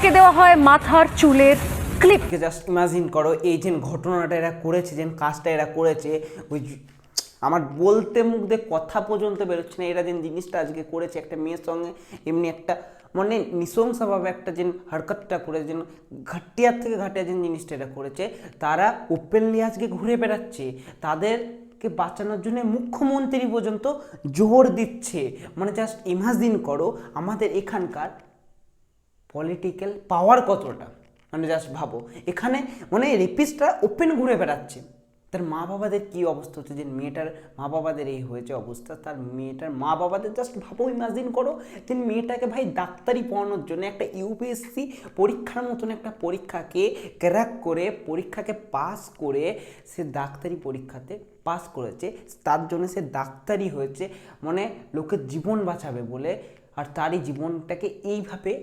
তাকে দেওয়া হয় মাথার চুলের ক্লিপ। জাস্ট ইমাজিন করো এই যে ঘটনাটা এরা করেছে, যে কাজটা এরা করেছে, ওই আমার বলতে মুখ দিয়ে কথা পর্যন্ত বেরোচ্ছে না। এরা যে জিনিসটা আজকে করেছে একটা মেয়ের সঙ্গে, এমনি একটা মানে নৃশংসভাবে একটা যে হরকতটা করে, যেন ঘাটিয়ার থেকে ঘাটিয়া যে জিনিসটা এরা করেছে, তারা ওপেনলি আজকে ঘুরে বেড়াচ্ছে, তাদেরকে বাঁচানোর জন্য মুখ্যমন্ত্রী পর্যন্ত জোর দিচ্ছে। মানে জাস্ট ইমাজিন করো আমাদের এখানকার পলিটিক্যাল পাওয়ার কতটা, মানে জাস্ট ভাবো। এখানে মানে রেপিস্টরা ওপেন ঘুরে বেড়াচ্ছে, তার মা বাবাদের কী অবস্থা হচ্ছে, যে মেয়েটার মা বাবাদের এই হয়েছে অবস্থা, তার মেয়েটার মা বাবাদের জাস্ট ভাবো, ইমাজিন করো যে মেয়েটাকে ভাই ডাক্তারি পড়ানোর জন্য একটা ইউপিএসসি পরীক্ষার মতন একটা পরীক্ষাকে ক্র্যাক করে, পরীক্ষাকে পাস করে সে ডাক্তারি পরীক্ষাতে পাস করেছে, তার জন্য সে ডাক্তারি হয়েছে, মানে লোকের জীবন বাঁচাবে বলে, আর তারই জীবনটাকে এইভাবে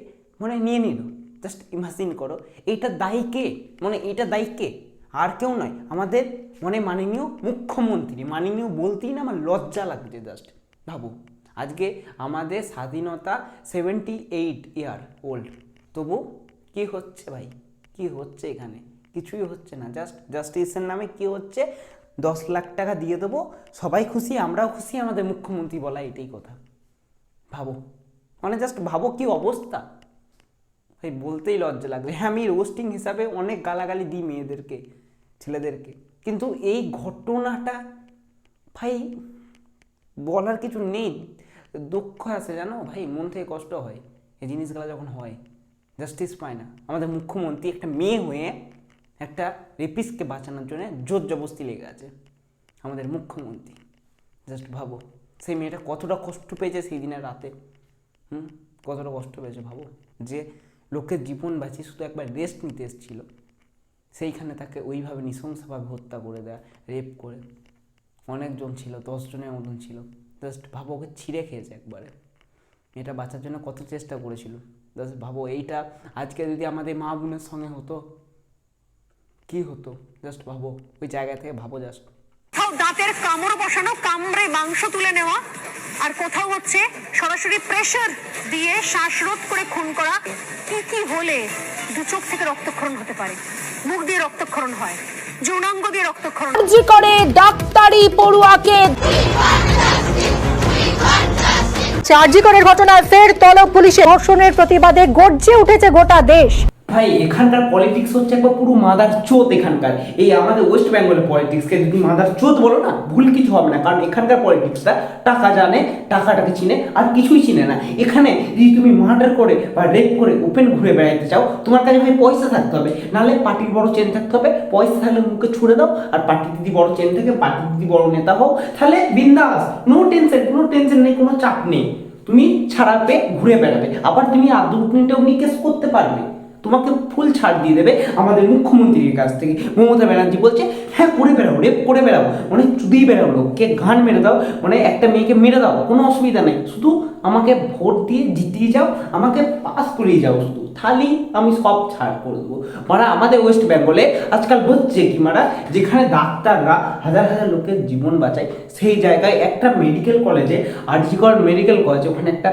মানে নিয়ে নিল। জাস্ট ইমাজিন করো, এইটা দায়ী কে? মানে এইটা দায়ী কে? আর কেউ নয়, আমাদের মানে মাননীয় মুখ্যমন্ত্রী। মাননীয় বলতেই না আমার লজ্জা লাগছে। জাস্ট ভাবো, আজকে আমাদের স্বাধীনতা 78 ইয়ার ওল্ড, তবু কি হচ্ছে ভাই? কি হচ্ছে এখানে? কিছুই হচ্ছে না। জাস্ট জাস্টিসের নামে কি হচ্ছে, 10 লাখ টাকা দিয়ে দেবো, সবাই খুশি, আমরাও খুশি, আমাদের মুখ্যমন্ত্রী বলা এটাই কথা। ভাবো, মানে জাস্ট ভাবো কি অবস্থা ভাই, বলতেই লজ্জা লাগবে। হ্যাঁ, আমি রোস্টিং হিসাবে অনেক গালাগালি দিই মেয়েদেরকে, ছেলেদেরকে, কিন্তু এই ঘটনাটা ভাই বলার কিছু নেই। দুঃখ আছে জানো ভাই, মন থেকে কষ্ট হয় এই জিনিসগুলো যখন হয়। জাস্টিস পায় না আমাদের মুখ্যমন্ত্রী, একটা মেয়ে হয়ে একটা রেপিস্টকে বাঁচানোর জন্য জোর জবরদস্তি লেগে আছে আমাদের মুখ্যমন্ত্রী। জাস্ট ভাবো সেই মেয়েটা কতটা কষ্ট পেয়েছে সেই দিনের রাতে, কতটা কষ্ট পেয়েছে ভাবো, যে লোকের জীবন বাঁচিয়ে শুধু একবার রেস্ট নিতে এসেছিল, সেইখানে তাকে ওইভাবে নৃশংসভাবে হত্যা করে দেয়, রেপ করে। অনেকজন ছিল, 10 জনের মতন ছিল। জাস্ট ভাবো, ওকে ছিঁড়ে খেয়েছে একবারে। এটা বাঁচার জন্য কত চেষ্টা করেছিল। জাস্ট ভাবো, এইটা আজকে যদি আমাদের মা বোনের সঙ্গে হতো কি হতো? জাস্ট ভাবো, ওই জায়গা থেকে ভাবো। জাস্ট দাঁতের কামড় বসানো, কামড়ে মাংস তুলে নেওয়া, আর কোথাও হচ্ছে সরাসরি প্রেসার দিয়ে শ্বাসরোধ করে খুন করা। কি কি হলে দু চোখ থেকে রক্তক্ষরণ হতে পারে, মুখ দিয়ে রক্তক্ষরণ হয়, যৌনাঙ্গ দিয়ে রক্তক্ষরণ করে ডাক্তারি পড়ুয়াকে। চার্জিকরের ঘটনায় ফের তলব পুলিশের। ধর্ষণের প্রতিবাদে গর্জে উঠেছে গোটা দেশ। ভাই এখানকার পলিটিক্স হচ্ছে একবার পুরো মাদার চোদ। এখানকার এই আমাদের ওয়েস্ট বেঙ্গলের পলিটিক্সকে যদি মাদার চোদ বলো না, ভুল কিছু হবে না। কারণ এখানকার পলিটিক্সটা টাকা জানে, টাকাটাকে চিনে, আর কিছুই চিনে না। এখানে যদি তুমি মার্ডার করে বা রেপ করে ওপেন ঘুরে বেড়াতে চাও, তোমার কাছে ভাই পয়সা থাকতে হবে, নাহলে পার্টির বড় চেন থাকতে হবে। পয়সা থাকলে মুখে ছুড়ে দাও, আর পার্টির যদি বড় চেন থাকে, পার্টির যদি বড় নেতা হও, তাহলে বিন্দাস, নো টেনশন, কোনো টেনশন নেই, কোনো চাপ নেই, তুমি ছাড়াবে, ঘুরে বেড়াবে। আবার তুমি আর 2 মিনিটেও কেস করতে পারবে, তোমাকে ফুল ছাড় দিয়ে দেবে আমাদের মুখ্যমন্ত্রীর কাছ থেকে। মমতা ব্যানার্জি বলছে হ্যাঁ করে বেড়াও, রেপ করে বেড়াও, মানে চুদিয়ে বেড়াও, লোককে ঘান মেরে দাও, মানে একটা মেয়েকে মেরে দাও, কোনো অসুবিধা নেই, শুধু আমাকে ভোট দিয়ে জিতিয়ে যাও, আমাকে পাস করিয়ে যাও শুধু, তাহলেই আমি সব ছাড় করে দেবো। মানে আমাদের ওয়েস্ট বেঙ্গলে আজকাল হচ্ছে কি মারা, যেখানে ডাক্তাররা হাজার হাজার লোকের জীবন বাঁচায়, সেই জায়গায় একটা মেডিকেল কলেজে, আরজিকর মেডিকেল কলেজে, ওখানে একটা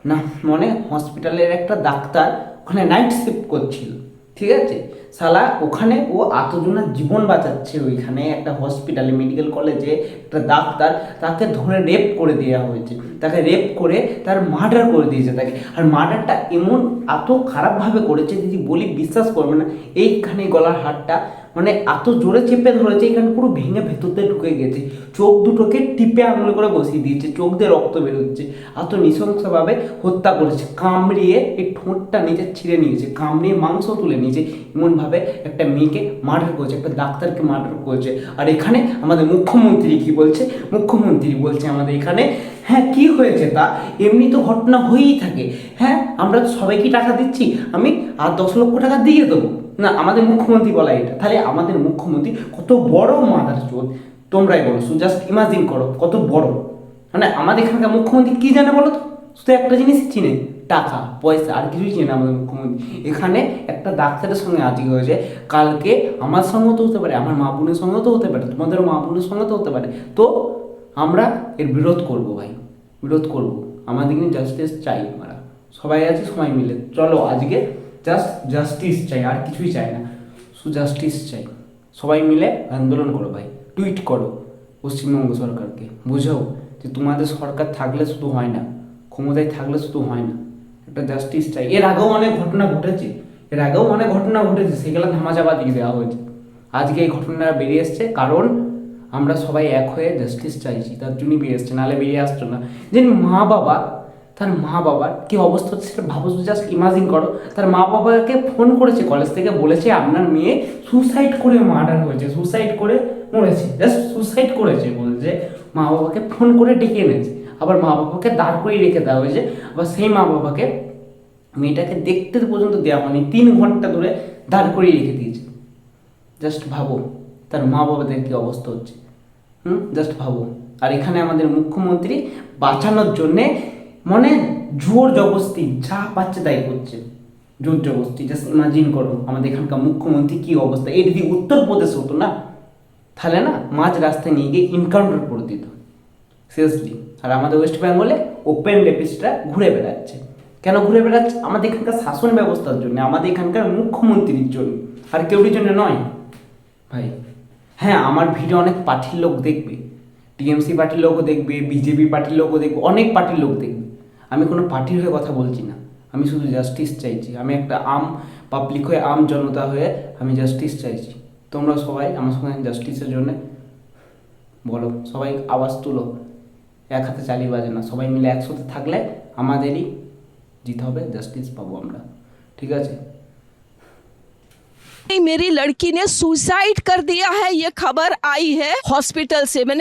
না মানে হসপিটালের একটা ডাক্তার ওখানে নাইট শিফট করছিল, ঠিক আছে, শালা ওখানে ও এতজনের জীবন বাঁচাচ্ছে, ওইখানে একটা হসপিটালে মেডিকেল কলেজে একটা ডাক্তার, তাকে ধরে রেপ করে দেওয়া হয়েছে, তাকে রেপ করে তার মার্ডার করে দিয়েছে তাকে। আর মার্ডারটা এমন এত খারাপভাবে করেছে, যদি বলি বিশ্বাস করবে না, এইখানে গলার হাড়টা মানে এত জোরে চেপে ধরেছে, এখানে পুরো ভেঙে ভেতরতে ঢুকে গেছে, চোখ দুটোকে টিপে আঙুলে করে বসিয়ে দিয়েছে, চোখ দিয়ে রক্ত বেরোচ্ছে, এত নৃশংসভাবে হত্যা করেছে, কামড়িয়ে এই ঠোঁটটা নিচে ছিঁড়ে নিয়েছে, কামড়িয়ে মাংস তুলে নিয়েছে, এমনভাবে একটা মেয়েকে মার্ডার করেছে, একটা ডাক্তারকে মার্ডার করেছে। আর এখানে আমাদের মুখ্যমন্ত্রী কি বলছে? মুখ্যমন্ত্রী বলছে আমাদের এখানে হ্যাঁ কি হয়েছে, তা এমনি তো ঘটনা হয়েই থাকে, হ্যাঁ আমরা সবাইকে টাকা দিচ্ছি, আমি আর 10 লক্ষ টাকা দিয়ে দেবো না। আমাদের মুখ্যমন্ত্রী বলা এটা, তাহলে আমাদের মুখ্যমন্ত্রী কত বড় মাদার চোদ তোমরাই বলো। জাস্ট ইমাজিন করো কত বড়, মানে আমাদের এখানকার মুখ্যমন্ত্রী কি জানে বলো তো? শুধু একটা জিনিস চিনে, টাকা পয়সা, আর কিছুই চিনে আমাদের মুখ্যমন্ত্রী। এখানে একটা ডাক্তারের সঙ্গে আজকে হয়েছে, কালকে আমার সঙ্গেও তো হতে পারে, আমার মা বোনের সঙ্গেও তো হতে পারে, তোমাদেরও মা বোনের সঙ্গে তো হতে পারে। তো আমরা এর বিরোধ করব ভাই, বিরোধ করব, আমাদের কিন্তু জাস্টিস চাই। আমরা সবাই আছি, সবাই মিলে চলো আজকে জাস্ট জাস্টিস চাই, আর কিছুই চাই না, শুধু জাস্টিস চাই। সবাই মিলে আন্দোলন করো ভাই, টুইট করো পশ্চিমবঙ্গ সরকারকে, বোঝাও যে তোমাদের সরকার থাকলে শুধু হয় না, ক্ষমতায় থাকলে শুধু হয় না, একটা জাস্টিস চাই। এর আগেও অনেক ঘটনা ঘটেছে, সেগুলো ধামাচাপা দিয়ে দেওয়া হয়েছে। আজকে এই ঘটনাটা বেরিয়ে এসছে কারণ আমরা সবাই এক হয়ে জাস্টিস চাইছি, তার জন্যই বেরিয়ে এসছে, নাহলে বেরিয়ে আসতো না। যে তার মা বাবার কি অবস্থা হচ্ছে সেটা ভাবো, জাস্ট ইমাজিন করো। তার মা বাবাকে ফোন করেছে কলেজ থেকে, বলেছে আপনার মেয়ে সুসাইড করে মার্ডার হয়েছে, সুসাইড করে মরেছে, জাস্ট সুসাইড করেছে বলছে। মা বাবাকে ফোন করে ডেকে এনেছে, আবার মা বাবাকে দাঁড় করিয়ে রেখে দেওয়া হয়েছে, আবার সেই মা বাবাকে মেয়েটাকে দেখতে পর্যন্ত দেওয়া হয়নি, 3 ঘন্টা ধরে দাঁড় করিয়ে রেখে দিয়েছে। জাস্ট ভাবো তার মা বাবাদের কি অবস্থা হচ্ছে, জাস্ট ভাবো। আর এখানে আমাদের মুখ্যমন্ত্রী বাঁচানোর জন্যে মানে জোর জবরদস্তি যা পাচ্ছে তাই করছে, জোর জবরদস্তি। জাস্ট ইমাজিন করো আমাদের এখানকার মুখ্যমন্ত্রী কি অবস্থা। এই যদি উত্তরপ্রদেশ হতো না, তাহলে না মাঝ রাস্তায় নিয়ে গিয়ে এনকাউন্টার করে দিত সিরিয়াসলি। আর আমাদের ওয়েস্ট বেঙ্গলে ওপেন রেপিস্টরা ঘুরে বেড়াচ্ছে। কেন ঘুরে বেড়াচ্ছে? আমাদের এখানকার শাসন ব্যবস্থার জন্য, আমাদের এখানকার মুখ্যমন্ত্রীর জন্য, আর কেউর জন্য নয় ভাই। হ্যাঁ, আমার ভিডিও অনেক পার্টির লোক দেখবে, টিএমসি পার্টির লোকও দেখবে, বিজেপি পার্টির লোকও দেখবে, অনেক পার্টির লোক দেখবে। আমি কোনো পার্টির হয়ে কথা বলছি না, আমি শুধু জাস্টিস চাইছি। আমি একটা পাবলিক হয়ে, জনতা হয়ে আমি জাস্টিস চাইছি। তোমরা সবাই আমার সঙ্গে জাস্টিসের জন্য বলো, সবাই আওয়াজ তুলো, এক হাতে চালিয়ে বাজে না, সবাই মিলে একসাথে থাকলে আমাদেরই জিতে হবে, জাস্টিস পাবো আমরা, ঠিক আছে? मेरी लड़की ने सुसाइड कर दिया है, ये खबर आई है हॉस्पिटल से। मैंने